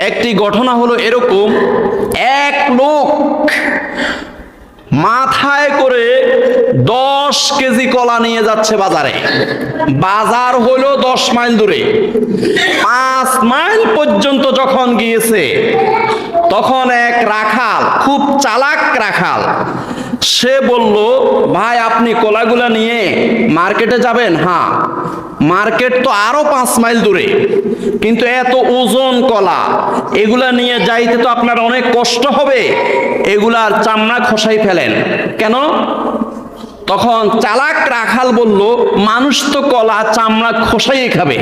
একটি ঘটনা হলো এরকম, এক লোক মাথায় করে 10 কেজি কলা নিয়ে যাচ্ছে বাজারে। বাজার হলো 10 মাইল দূরে। 5 মাইল পর্যন্ত যখন গিয়েছে, তখন এক রাখাল, খুব চালাক রাখাল, সে বলল, ভাই আপনি কলাগুলা নিয়ে মার্কেটে যাবেন? হ্যাঁ। মার্কেট তো আরো 5 মাইল দূরে, কিন্তু এত ওজন কলা, এগুলা নিয়ে যাইতে তো আপনার অনেক কষ্ট হবে, এগুলার চামড়া খসাই ফেলেন। কেন? তখন চালাক রাখাল বলল, মানুষ তো কলা চামড়া খসাই খাবে,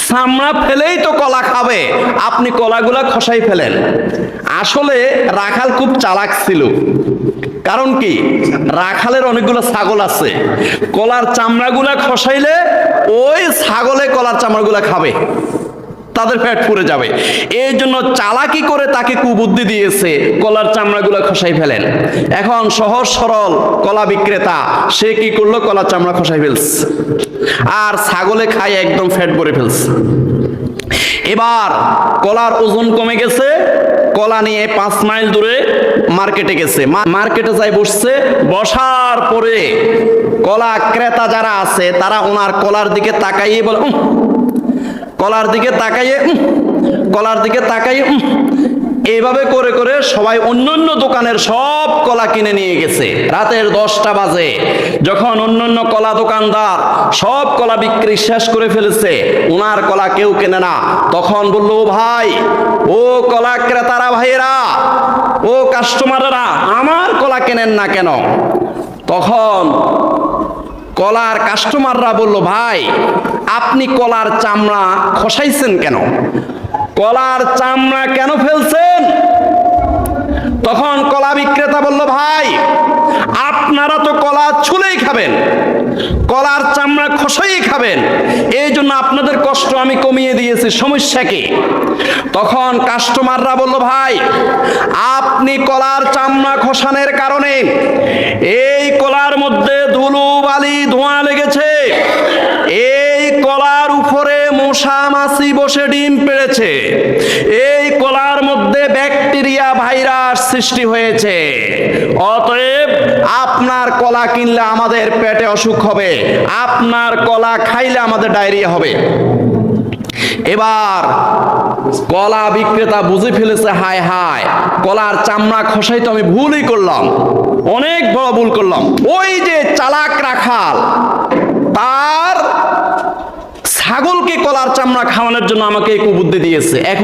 চামড়া ফেলেই তো কলা খাবে, আপনি কলাগুলা খসাই ফেলেন। আসলে রাখাল খুব চালাক ছিল। কারণ কি, রাখালের অনেকগুলো ছাগল আছে, কলার চামড়াগুলা খসাইলে ওই ছাগলে কলার চামড়াগুলা খাবে, তাদের পেট পুড়ে যাবে। এই জন্য চালাকি করে তাকে কুবুদ্ধি দিয়েছে, কলার চামড়াগুলা খসাই ফেলেন। এখন সহজ সরল কলা বিক্রেতা, সে কি করলো, কলার চামড়া খসাই ফেলছে, আর ছাগলে খায় একদম ফ্যাট ভরে ফেলছে। এবার কলার ওজন কমে গেছে, কলা নিয়ে 5 মাইল দূরে মার্কেটে গেছে। মার্কেটে যাই বসছে, বসার পরে কলা ক্রেতা যারা আছে তারা ওনার কলার দিকে তাকাইয়ে বলে, কলার দিকে তাকাইয়ে, কলার দিকে তাকাইয়ে, এইভাবে করে করে সবাই অন্য অন্য দোকানের সব কলা কিনে নিয়ে গেছে। রাতের 10টা বাজে, যখন অন্য অন্য কলা দোকানদার সব কলা বিক্রি শেষ করে ফেলেছে, ওনার কলা কেউ কেনে না, তখন বললো, ভাই, ও কলা ক্রেতারা ভাইয়েরা, ও কাস্টমাররা, আমার কলা কেনেন না কেন? তখন কলার কাস্টমাররা বলল, ভাই আপনি কলার চামড়া খসাইছেন কেন? কলার চামড়া কেন ফেলছেন? তখন কলা বিক্রেতা বলল, ভাই আপনারা তো কলা ছুলেই খাবেন, কলার চামড়া খসাই খাবেন, এই জন্য আপনাদের কষ্ট আমি কমিয়ে দিয়েছি, সমস্যা কি? তখন কাস্টমাররা বলল, ভাই আপনি কলার চামড়া খসানোর কারণে এই কলার মধ্যে ধুলো বালি ধোঁয়া লেগেছে, এই কলার উপরে মশা মাছি বসে ডিম পেড়েছে, এই কলার মধ্যে ব্যাকটেরিয়া ভাইরাস সৃষ্টি হয়েছে, অতএব আপনার কলা কিনলে আমাদের পেটে অসুখ হবে, আপনার কলা খাইলে আমাদের ডায়রিয়া হবে। এবার কলা বিক্রেতা বুঝে ফেলেছে, হায় হায়, কলার চামড়া খসাই তো আমি ভুলই করলাম, অনেক বড় ভুল করলাম। ওই যে চালাক রাখাল, তার ছাগলকে কলার চামড়া খাওয়ানোর জন্য আমাকে এই কুবুদ্ধি দিয়েছে। এখন